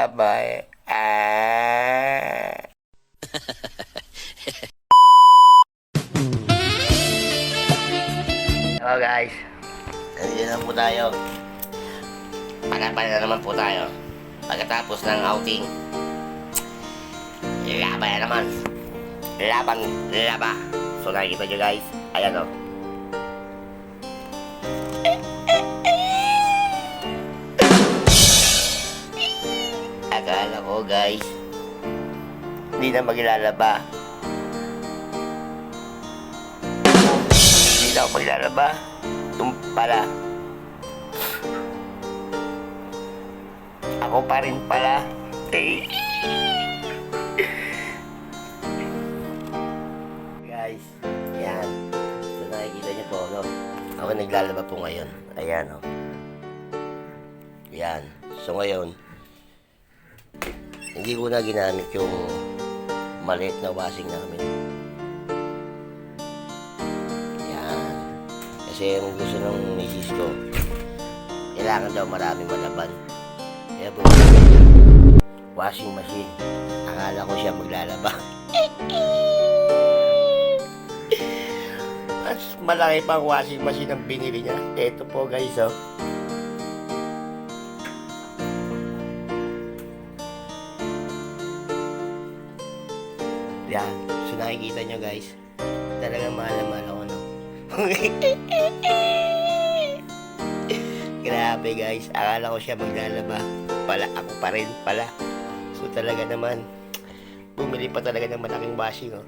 maglalaba eh. Hello guys. Nandito na po tayo. Panapan na naman po tayo. Pagkatapos ng outing. Laban na naman. Laba. So nakikita nyo guys. Ayan o. Akala ko guys, hindi na maglalaba. Hindi na ako maglalaba. Ito pala. Ako pa rin pala. Guys, yan. So nakikita niyo po, no? Ako naglalaba po ngayon. Ayan, no? Yan. So ngayon, hindi ko na ginamit yung maliit na washing namin. Yan. Kasi yung gusto ng misis ko, kailangan daw marami malaban. Kaya po, washing machine. Akala ko siya maglalaba. Mas malaki pang washing machine ang binili niya. Ito po guys, oh. Yan. So nakikita nyo guys, talagang mahal na mahal ako, no? Grabe guys, akala ko siya maglalaba. Pala, ako pa rin pala. So talaga naman, bumili pa talaga ng malaking washing, oh.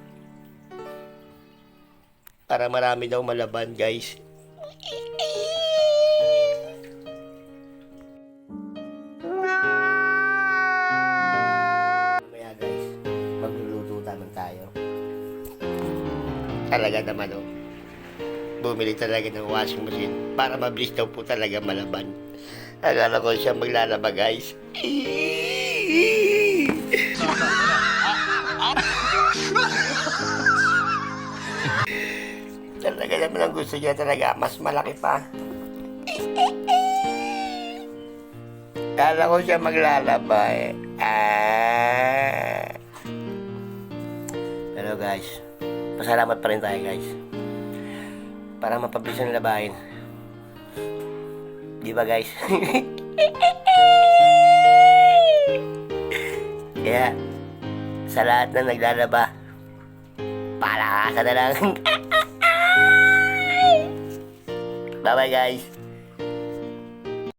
Para marami daw malaban guys. Mamaya guys, magluluto naman tayo. Talaga naman, oh. Bumili talaga ng washing machine para mabilis daw po talaga malaban. Akala ko siya maglalaba guys. Talaga naman ang gusto niya talaga, mas malaki pa. Akala ko siya maglalaba eh. Pero guys, pasalamat pa rin tayo guys. Para mapabilis ang labahin. Di ba guys? Kaya, sa lahat na naglalaba, palakasan na lang. Bye bye guys.